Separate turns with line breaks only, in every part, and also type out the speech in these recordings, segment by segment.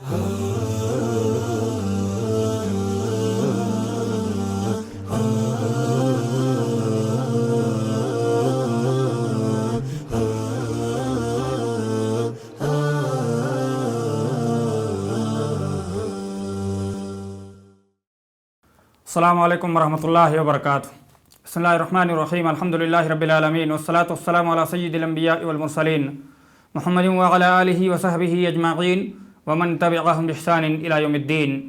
السلام علیکم ورحمۃ اللہ وبرکاتہ۔ بسم اللہ الرحمن الرحیم، الحمدللہ رب العالمین والصلاة والسلام علی سید الانبیاء والمرسلین محمد وعلی آلہ وصحبہ اجمعین ومن تبعہم بإحسان الی یوم الدین،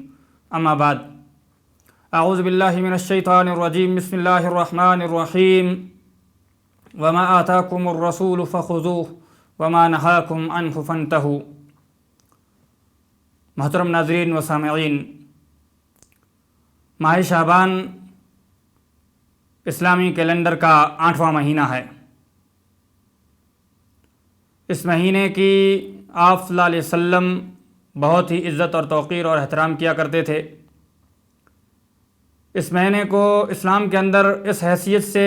اما بعد۔ اعوذ باللہ من الشیطان الرجیم، بسم اللہ الرحمن الرحیم، وما آتاکم الرسول فخذوہ وما نہاکم عنہ فانتہوا۔ محترم ناظرین و سامعین، ماہ شعبان اسلامی کیلنڈر کا 8واں مہینہ ہے۔ اس مہینے کی آپ صلی اللہ علیہ وسلم بہت ہی عزت اور توقیر اور احترام کیا کرتے تھے۔ اس مہینے کو اسلام کے اندر اس حیثیت سے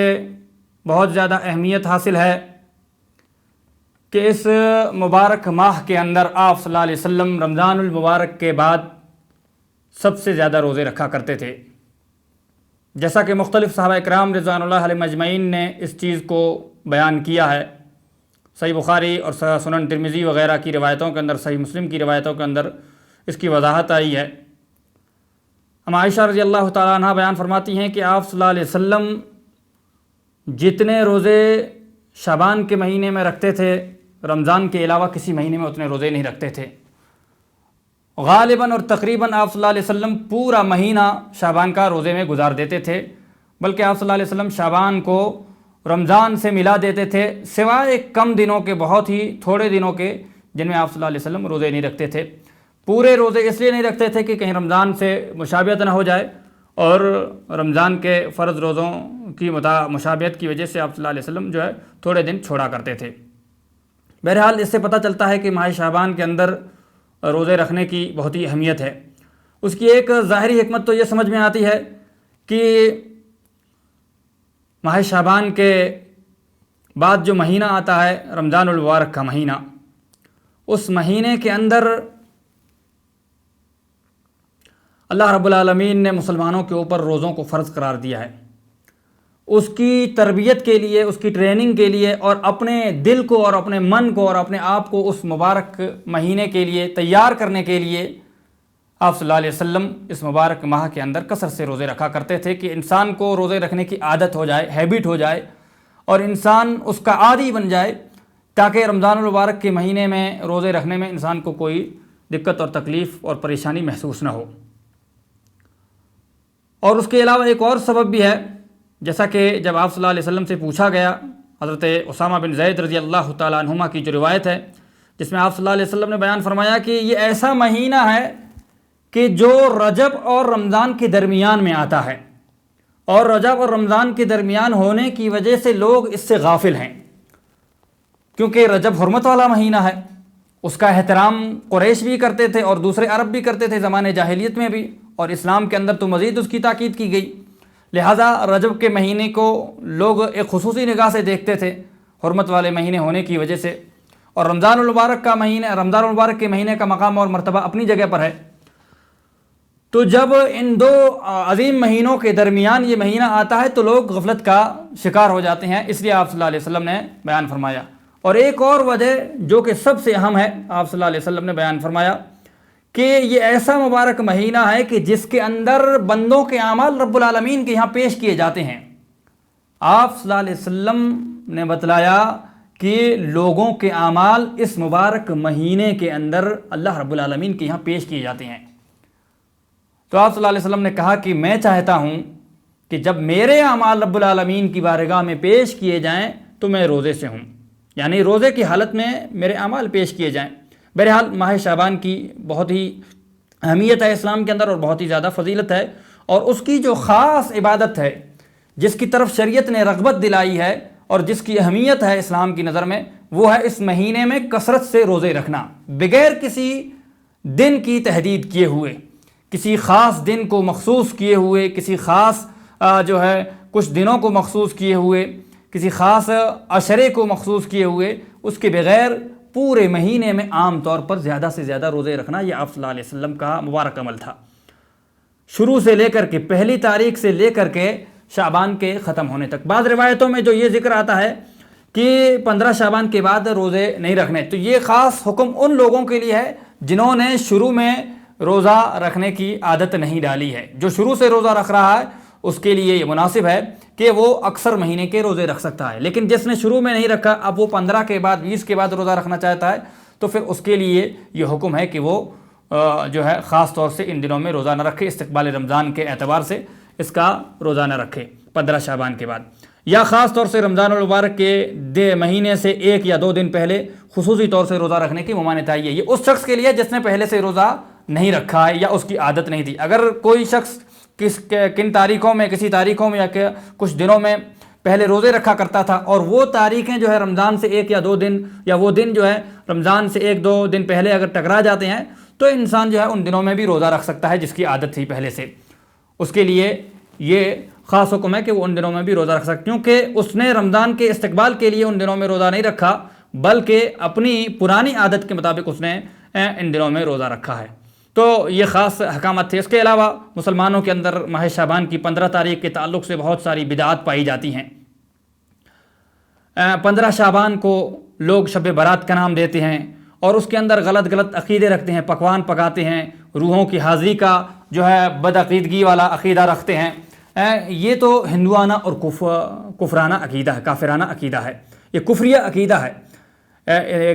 بہت زیادہ اہمیت حاصل ہے کہ اس مبارک ماہ کے اندر آپ صلی اللہ علیہ وسلم رمضان المبارک کے بعد سب سے زیادہ روزے رکھا کرتے تھے، جیسا کہ مختلف صحابہ اکرام رضوان اللہ علیہم اجمعین نے اس چیز کو بیان کیا ہے۔ صحیح بخاری اور سنن ترمذی وغیرہ کی روایتوں کے اندر، صحیح مسلم کی روایتوں کے اندر اس کی وضاحت آئی ہے۔ ہم عائشہ رضی اللہ تعالیٰ عنہ بیان فرماتی ہیں کہ آپ صلی اللہ علیہ وسلم جتنے روزے شعبان کے مہینے میں رکھتے تھے، رمضان کے علاوہ کسی مہینے میں اتنے روزے نہیں رکھتے تھے۔ غالباً اور تقریباً آپ صلی اللہ علیہ وسلم پورا مہینہ شعبان کا روزے میں گزار دیتے تھے، بلکہ آپ صلی اللہ علیہ وسلم شعبان کو رمضان سے ملا دیتے تھے، سوائے کم دنوں کے، بہت ہی تھوڑے دنوں کے جن میں آپ صلی اللہ علیہ وسلم روزے نہیں رکھتے تھے۔ پورے روزے اس لیے نہیں رکھتے تھے کہ کہیں رمضان سے مشابہت نہ ہو جائے، اور رمضان کے فرض روزوں کی مشابہت کی وجہ سے آپ صلی اللہ علیہ وسلم جو ہے تھوڑے دن چھوڑا کرتے تھے۔ بہرحال اس سے پتہ چلتا ہے کہ ماہ شعبان کے اندر روزے رکھنے کی بہت ہی اہمیت ہے۔ اس کی ایک ظاہری حکمت تو یہ سمجھ میں آتی ہے کہ ماہ شعبان کے بعد جو مہینہ آتا ہے رمضان المبارک کا مہینہ، اس مہینے کے اندر اللہ رب العالمین نے مسلمانوں کے اوپر روزوں کو فرض قرار دیا ہے، اس کی تربیت کے لیے، اس کی ٹریننگ کے لیے، اور اپنے دل کو اور اپنے من کو اور اپنے آپ کو اس مبارک مہینے کے لیے تیار کرنے کے لیے آپ صلی اللہ علیہ وسلم اس مبارک ماہ کے اندر کثرت سے روزے رکھا کرتے تھے کہ انسان کو روزے رکھنے کی عادت ہو جائے، ہیبٹ ہو جائے، اور انسان اس کا عادی بن جائے، تاکہ رمضان المبارک کے مہینے میں روزے رکھنے میں انسان کو کوئی دقت اور تکلیف اور پریشانی محسوس نہ ہو۔ اور اس کے علاوہ ایک اور سبب بھی ہے، جیسا کہ جب آپ صلی اللہ علیہ وسلم سے پوچھا گیا، حضرت اسامہ بن زید رضی اللہ تعالیٰ عنہما کی جو روایت ہے، جس میں آپ صلی اللہ علیہ وسلم نے بیان فرمایا کہ یہ ایسا مہینہ ہے کہ جو رجب اور رمضان کے درمیان میں آتا ہے، اور رجب اور رمضان کے درمیان ہونے کی وجہ سے لوگ اس سے غافل ہیں، کیونکہ رجب حرمت والا مہینہ ہے، اس کا احترام قریش بھی کرتے تھے اور دوسرے عرب بھی کرتے تھے زمانے جاہلیت میں بھی، اور اسلام کے اندر تو مزید اس کی تاکید کی گئی۔ لہٰذا رجب کے مہینے کو لوگ ایک خصوصی نگاہ سے دیکھتے تھے حرمت والے مہینے ہونے کی وجہ سے، اور رمضان المبارک کے مہینے کا مقام اور مرتبہ اپنی جگہ پر ہے۔ تو جب ان دو عظیم مہینوں کے درمیان یہ مہینہ آتا ہے تو لوگ غفلت کا شکار ہو جاتے ہیں، اس لیے آپ صلی اللہ علیہ وسلم نے بیان فرمایا۔ اور ایک اور وجہ جو کہ سب سے اہم ہے، آپ صلی اللہ علیہ وسلم نے بیان فرمایا کہ یہ ایسا مبارک مہینہ ہے کہ جس کے اندر بندوں کے اعمال رب العالمین کے یہاں پیش کیے جاتے ہیں۔ آپ صلی اللہ علیہ وسلم نے بتلایا کہ لوگوں کے اعمال اس مبارک مہینے کے اندر اللہ رب العالمین کے یہاں پیش کیے جاتے ہیں۔ تو آپ صلی اللہ علیہ وسلم نے کہا کہ میں چاہتا ہوں کہ جب میرے اعمال رب العالمین کی بارگاہ میں پیش کیے جائیں تو میں روزے سے ہوں، یعنی روزے کی حالت میں میرے اعمال پیش کیے جائیں۔ بہرحال ماہ شعبان کی بہت ہی اہمیت ہے اسلام کے اندر، اور بہت ہی زیادہ فضیلت ہے، اور اس کی جو خاص عبادت ہے جس کی طرف شریعت نے رغبت دلائی ہے اور جس کی اہمیت ہے اسلام کی نظر میں، وہ ہے اس مہینے میں کثرت سے روزے رکھنا، بغیر کسی دن کی تحدید کیے ہوئے، کسی خاص دن کو مخصوص کیے ہوئے، کسی خاص جو ہے کچھ دنوں کو مخصوص کیے ہوئے، کسی خاص عشرے کو مخصوص کیے ہوئے، اس کے بغیر پورے مہینے میں عام طور پر زیادہ سے زیادہ روزے رکھنا، یہ آپ صلی اللہ علیہ وسلم کا مبارک عمل تھا، شروع سے لے کر کے پہلی تاریخ سے لے کر کے شعبان کے ختم ہونے تک۔ بعض روایتوں میں جو یہ ذکر آتا ہے کہ 15 شعبان کے بعد روزے نہیں رکھنے، تو یہ خاص حکم ان لوگوں کے لیے ہے جنہوں نے شروع میں روزہ رکھنے کی عادت نہیں ڈالی ہے۔ جو شروع سے روزہ رکھ رہا ہے اس کے لیے یہ مناسب ہے کہ وہ اکثر مہینے کے روزے رکھ سکتا ہے، لیکن جس نے شروع میں نہیں رکھا، اب وہ 15 کے بعد 20 کے بعد روزہ رکھنا چاہتا ہے، تو پھر اس کے لیے یہ حکم ہے کہ وہ جو ہے خاص طور سے ان دنوں میں روزہ نہ رکھے، استقبال رمضان کے اعتبار سے اس کا روزہ نہ رکھے 15 شعبان کے بعد، یا خاص طور سے رمضان المبارک کے مہینے سے 1 یا 2 دن پہلے خصوصی طور سے روزہ رکھنے کی ممانعت آئی ہے۔ یہ اس شخص کے لیے جس نے پہلے سے روزہ نہیں رکھا ہے یا اس کی عادت نہیں تھی۔ اگر کوئی شخص کن تاریخوں میں، کسی تاریخوں میں یا کچھ دنوں میں پہلے روزے رکھا کرتا تھا اور وہ تاریخیں جو ہے رمضان سے 1 یا 2 دن یا وہ دن جو ہے رمضان سے 1-2 دن پہلے اگر ٹکرا جاتے ہیں تو انسان جو ہے ان دنوں میں بھی روزہ رکھ سکتا ہے جس کی عادت تھی پہلے سے، اس کے لیے یہ خاص حکم ہے کہ وہ ان دنوں میں بھی روزہ رکھ سکتا، کیونکہ اس نے رمضان کے استقبال کے لیے ان دنوں میں روزہ نہیں رکھا بلکہ اپنی پرانی عادت کے مطابق اس نے ان دنوں میں روزہ رکھا ہے۔ تو یہ خاص احکامات تھے۔ اس کے علاوہ مسلمانوں کے اندر ماہ شعبان کی 15 تاریخ کے تعلق سے بہت ساری بدعات پائی جاتی ہیں۔ 15 شعبان کو لوگ شب برات کا نام دیتے ہیں اور اس کے اندر غلط غلط عقیدے رکھتے ہیں، پکوان پکاتے ہیں، روحوں کی حاضری کا جو ہے بدعقیدگی والا عقیدہ رکھتے ہیں۔ یہ تو ہندوانہ اور کفرانہ عقیدہ ہے، کافرانہ عقیدہ ہے، یہ کفریہ عقیدہ ہے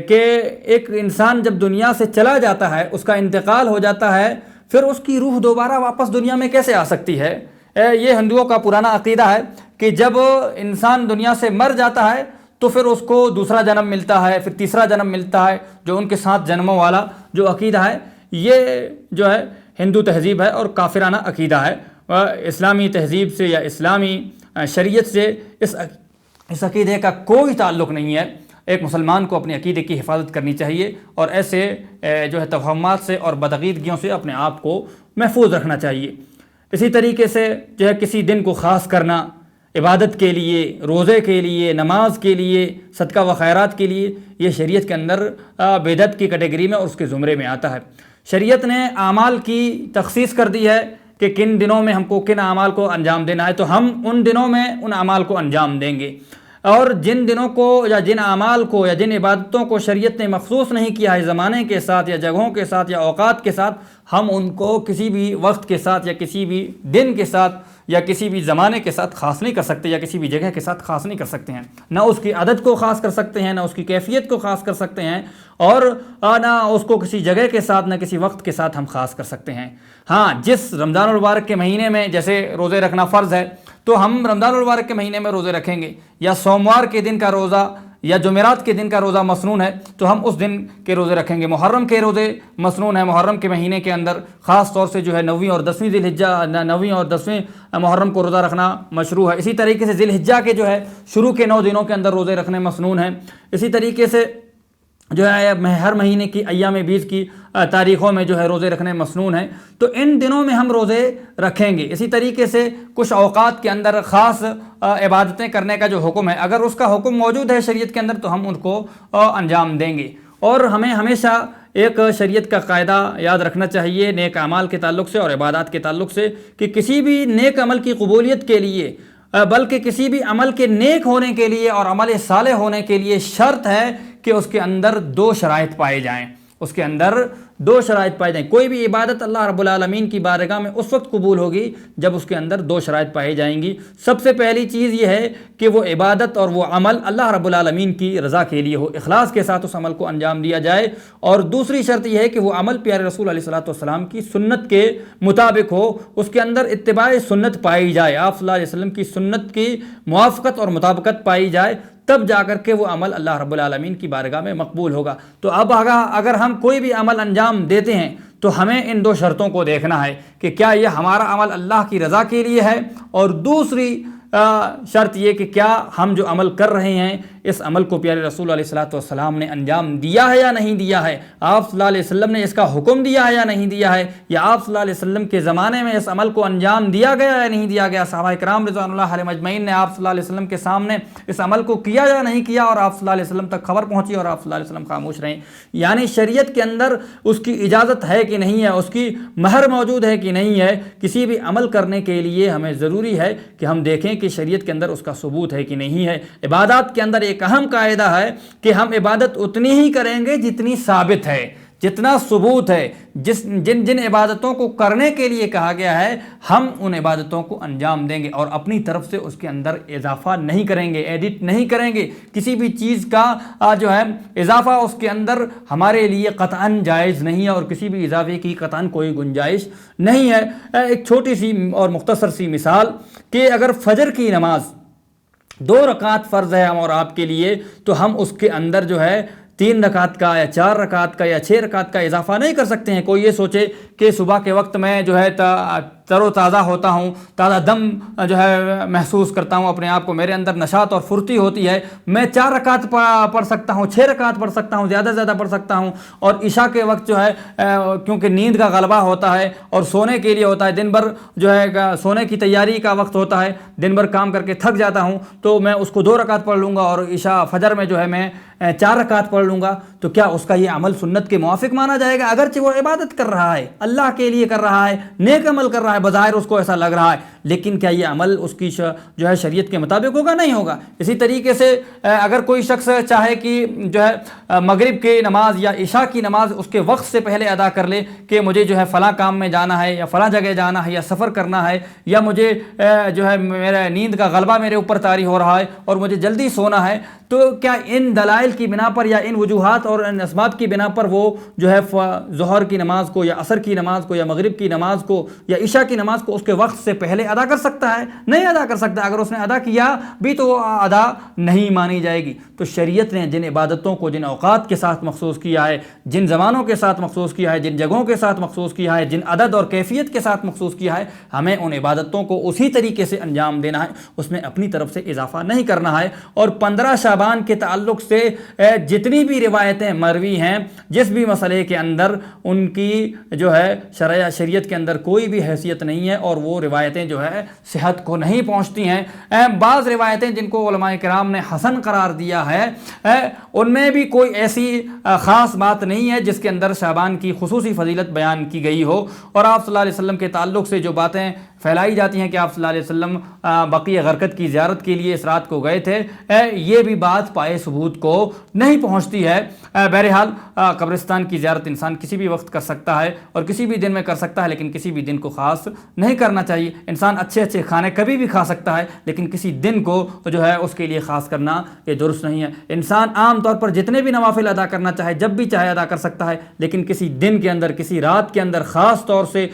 کہ ایک انسان جب دنیا سے چلا جاتا ہے، اس کا انتقال ہو جاتا ہے، پھر اس کی روح دوبارہ واپس دنیا میں کیسے آ سکتی ہے؟ یہ ہندوؤں کا پرانا عقیدہ ہے کہ جب انسان دنیا سے مر جاتا ہے تو پھر اس کو دوسرا جنم ملتا ہے، پھر تیسرا جنم ملتا ہے، جو ان کے 7 جنموں والا جو عقیدہ ہے یہ جو ہے ہندو تہذیب ہے اور کافرانہ عقیدہ ہے۔ اسلامی تہذیب سے یا اسلامی شریعت سے اس عقیدے کا کوئی تعلق نہیں ہے۔ ایک مسلمان کو اپنے عقیدے کی حفاظت کرنی چاہیے اور ایسے جو ہے توہمات سے اور بدعقیدگیوں سے اپنے آپ کو محفوظ رکھنا چاہیے۔ اسی طریقے سے جو ہے کسی دن کو خاص کرنا عبادت کے لیے، روزے کے لیے، نماز کے لیے، صدقہ و خیرات کے لیے، یہ شریعت کے اندر بدعت کی کیٹیگری میں اور اس کے زمرے میں آتا ہے۔ شریعت نے اعمال کی تخصیص کر دی ہے کہ کن دنوں میں ہم کو کن اعمال کو انجام دینا ہے، تو ہم ان دنوں میں ان اعمال کو انجام دیں گے، اور جن دنوں کو یا جن اعمال کو یا جن عبادتوں کو شریعت نے مخصوص نہیں کیا ہے زمانے کے ساتھ یا جگہوں کے ساتھ یا اوقات کے ساتھ، ہم ان کو کسی بھی وقت کے ساتھ یا کسی بھی دن کے ساتھ یا کسی بھی زمانے کے ساتھ خاص نہیں کر سکتے یا کسی بھی جگہ کے ساتھ خاص نہیں کر سکتے ہیں۔ نہ اس کی عدد کو خاص کر سکتے ہیں، نہ اس کی کیفیت کو خاص کر سکتے ہیں، اور نہ اس کو کسی جگہ کے ساتھ نہ کسی وقت کے ساتھ ہم خاص کر سکتے ہیں۔ ہاں، جس رمضان المبارک کے مہینے میں جیسے روزے رکھنا فرض ہے تو ہم رمضان المبارک کے مہینے میں روزے رکھیں گے، یا سوموار کے دن کا روزہ یا جمعرات کے دن کا روزہ مسنون ہے تو ہم اس دن کے روزے رکھیں گے۔ محرم کے روزے مسنون ہیں، محرم کے مہینے کے اندر خاص طور سے جو ہے 9ویں اور 10ویں ذی الحجہ، 9ویں اور 10ویں محرم کو روزہ رکھنا مشروع ہے۔ اسی طریقے سے ذی الحجہ کے جو ہے شروع کے 9 دنوں کے اندر روزے رکھنے مسنون ہیں۔ اسی طریقے سے جو ہے ہر مہینے کی ایام بیض کی تاریخوں میں جو ہے روزے رکھنے مسنون ہیں، تو ان دنوں میں ہم روزے رکھیں گے۔ اسی طریقے سے کچھ اوقات کے اندر خاص عبادتیں کرنے کا جو حکم ہے، اگر اس کا حکم موجود ہے شریعت کے اندر تو ہم ان کو انجام دیں گے۔ اور ہمیں ہمیشہ ایک شریعت کا قاعدہ یاد رکھنا چاہیے نیک اعمال کے تعلق سے اور عبادات کے تعلق سے، کہ کسی بھی نیک عمل کی قبولیت کے لیے بلکہ کسی بھی عمل کے نیک ہونے کے لیے اور عمل صالح ہونے کے لیے شرط ہے کہ اس کے اندر 2 شرائط پائے جائیں، اس کے اندر 2 شرائط پائے جائیں۔ کوئی بھی عبادت اللہ رب العالمین کی بارگاہ میں اس وقت قبول ہوگی جب اس کے اندر 2 شرائط پائی جائیں گی۔ سب سے پہلی چیز یہ ہے کہ وہ عبادت اور وہ عمل اللہ رب العالمین کی رضا کے لیے ہو، اخلاص کے ساتھ اس عمل کو انجام دیا جائے، اور دوسری شرط یہ ہے کہ وہ عمل پیارے رسول علیہ الصلوۃ والسلام کی سنت کے مطابق ہو، اس کے اندر اتباع سنت پائی جائے، آپ صلی اللہ علیہ وسلم کی سنت کی موافقت اور مطابقت پائی جائے، تب جا کر کے وہ عمل اللہ رب العالمین کی بارگاہ میں مقبول ہوگا۔ تو اب اگر ہم کوئی بھی عمل انجام دیتے ہیں تو ہمیں ان 2 شرطوں کو دیکھنا ہے کہ کیا یہ ہمارا عمل اللہ کی رضا کے لیے ہے، اور دوسری شرط یہ کہ کیا ہم جو عمل کر رہے ہیں اس عمل کو پیارے رسول علیہ الصلوۃ والسلام نے انجام دیا ہے یا نہیں دیا ہے، آپ صلی اللہ علیہ وسلم نے اس کا حکم دیا ہے یا نہیں دیا ہے، یا آپ صلی اللہ علیہ وسلم کے زمانے میں اس عمل کو انجام دیا گیا یا نہیں دیا گیا، صحابہ کرام رضوان اللہ علیہم اجمعین نے آپ صلی اللہ علیہ وسلم کے سامنے اس عمل کو کیا یا نہیں کیا، اور آپ صلی اللہ علیہ وسلم تک خبر پہنچی اور آپ صلی اللہ علیہ وسلم خاموش رہیں۔ یعنی شریعت کے اندر اس کی اجازت ہے کہ نہیں ہے، اس کی مہر موجود ہے کہ نہیں ہے، کسی بھی عمل کرنے کے لیے ہمیں ضروری ہے کہ ہم دیکھیں کہ شریعت کے اندر اس کا ثبوت ہے کہ نہیں ہے۔ عبادات کے اندر ایک اہم قاعدہ ہے کہ ہم عبادت اتنی ہی کریں گے جتنی ثابت ہے، جتنا ثبوت ہے۔ جن عبادتوں کو کرنے کے لیے کہا گیا ہے ہم ان عبادتوں کو انجام دیں گے اور اپنی طرف سے اس کے اندر اضافہ نہیں کریں گے، ایڈٹ نہیں کریں گے، کسی بھی چیز کا جو ہے اضافہ اس کے اندر ہمارے لیے قطعاً جائز نہیں ہے، اور کسی بھی اضافے کی قطعاً کوئی گنجائش نہیں ہے۔ ایک چھوٹی سی اور مختصر سی مثال کہ اگر فجر کی نماز 2 رکعت فرض ہے ہم اور آپ کے لیے، تو ہم اس کے اندر جو ہے 3 رکعت کا یا 4 رکعت کا یا 6 رکعت کا اضافہ نہیں کر سکتے ہیں۔ کوئی یہ سوچے کہ صبح کے وقت میں جو ہے تر و تازہ ہوتا ہوں، تازہ دم جو ہے محسوس کرتا ہوں اپنے آپ کو، میرے اندر نشاط اور پھرتی ہوتی ہے، میں 4 رکعت پڑھ سکتا ہوں، 6 رکعت پڑھ سکتا ہوں، زیادہ سے زیادہ پڑھ سکتا ہوں۔ اور عشاء کے وقت جو ہے کیونکہ نیند کا غلبہ ہوتا ہے اور سونے کے لیے ہوتا ہے، دن بھر جو ہے سونے کی تیاری کا وقت ہوتا ہے، دن بھر کام کر کے تھک جاتا ہوں، تو میں اس کو 2 رکعت پڑھ لوں گا اور عشاء فجر میں جو ہے میں 4 رکعت پڑھ لوں گا، تو کیا اس کا یہ عمل سنت کے موافق مانا جائے گا؟ اگرچہ وہ عبادت کر رہا ہے، اللہ کے لیے کر رہا ہے، نیک عمل کر رہا ہے، بظاہر اس کو ایسا لگ رہا ہے، لیکن کیا یہ عمل اس کی جو ہے شریعت کے مطابق ہوگا؟ نہیں ہوگا۔ اسی طریقے سے اگر کوئی شخص چاہے کہ جو ہے مغرب کی نماز یا عشاء کی نماز اس کے وقت سے پہلے ادا کر لے کہ مجھے جو ہے فلاں کام میں جانا ہے یا فلاں جگہ جانا ہے یا سفر کرنا ہے یا مجھے جو ہے میرا نیند کا غلبہ میرے اوپر طاری ہو رہا ہے اور مجھے جلدی سونا ہے، تو کیا ان دلائل کی بنا پر یا ان وجوہات اور ان اسباب کی بنا پر وہ جو ہے ظہر کی نماز کو یا عصر کی نماز کو یا مغرب کی نماز کو یا عشاء کی نماز کو اس کے وقت سے پہلے ادا کر سکتا ہے؟ نہیں ادا کر سکتا۔ اگر اس نے ادا کیا بھی تو وہ ادا نہیں مانی جائے گی۔ تو شریعت نے جن عبادتوں کو جن اوقات کے ساتھ مخصوص کیا ہے، جن زمانوں کے ساتھ مخصوص کیا ہے، جن جگہوں کے ساتھ مخصوص کیا ہے، جن عدد اور کیفیت کے ساتھ مخصوص کیا ہے، ہمیں ان عبادتوں کو اسی طریقے سے انجام دینا ہے، اس میں اپنی طرف سے اضافہ نہیں کرنا ہے۔ اور 15 شعبان کے تعلق سے جتنی بھی روایتیں مروی ہیں جس بھی مسئلے کے اندر، ان کی جو ہے شریعت کے اندر کوئی بھی حیثیت نہیں ہے اور وہ روایتیں جو ہے صحت کو نہیں پہنچتی ہیں۔ بعض روایتیں جن کو علماء کرام نے حسن قرار دیا ہے، ان میں بھی کوئی ایسی خاص بات نہیں ہے جس کے اندر شعبان کی خصوصی فضیلت بیان کی گئی ہو۔ اور آپ صلی اللہ علیہ وسلم کے تعلق سے جو باتیں پھیلائی جاتی ہیں کہ آپ صلی اللہ علیہ وسلم بقیع غرقد کی زیارت کے لیے اس رات کو گئے تھے، یہ بھی بات پائے ثبوت کو نہیں پہنچتی ہے۔ بہرحال قبرستان کی زیارت انسان کسی بھی وقت کر سکتا ہے اور کسی بھی دن میں کر سکتا ہے، لیکن کسی بھی دن کو خاص نہیں کرنا چاہیے۔ انسان اچھے اچھے کھانے کبھی بھی کھا سکتا ہے، لیکن کسی دن کو جو ہے اس کے لیے خاص کرنا یہ درست نہیں ہے۔ انسان عام طور پر جتنے بھی نوافل ادا کرنا چاہے جب بھی چاہے ادا کر سکتا ہے، لیکن کسی دن کے اندر، کسی رات کے اندر خاص طور سے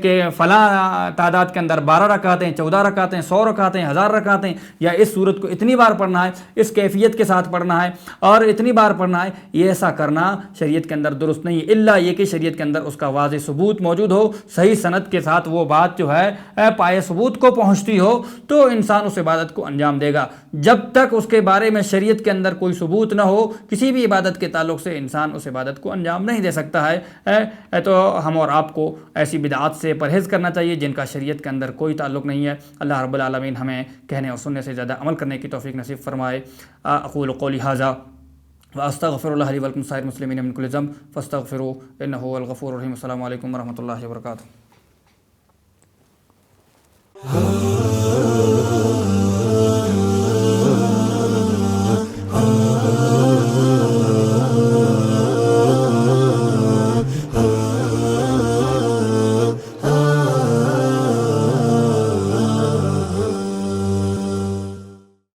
کہ فلاں تعداد کے اندر 12 رکعتیں، 14 رکعتیں، 100 رکعتیں، 1000 رکعتیں، یا اس صورت کو اتنی بار پڑھنا ہے، اس کیفیت کے ساتھ پڑھنا ہے اور اتنی بار پڑھنا ہے، یہ ایسا کرنا شریعت کے اندر درست نہیں ہے، الا یہ کہ شریعت کے اندر اس کا واضح ثبوت موجود ہو، صحیح سند کے ساتھ وہ بات جو ہے پائے ثبوت کو پہنچتی ہو، تو انسان اس عبادت کو انجام دے گا۔ جب تک اس کے بارے میں شریعت کے اندر کوئی ثبوت نہ ہو کسی بھی عبادت کے تعلق سے، انسان اس عبادت کو انجام نہیں دے سکتا ہے۔ تو ہم اور آپ کو ایسی بدعات سے پرہیز کرنا چاہیے جن کا شریعت کے اندر کوئی تعلق نہیں ہے۔ اللہ رب العالمین ہمیں کہنے اور سننے سے زیادہ عمل کرنے کی توفیق نصیب فرمائے۔ اقول قولی ھذا واستغفر اللہ لی ولکم سائر المسلمین من کل ذنب فاستغفروہ انہ هو الغفور الرحیم۔ السلام علیکم ورحمۃ اللہ وبرکاتہ۔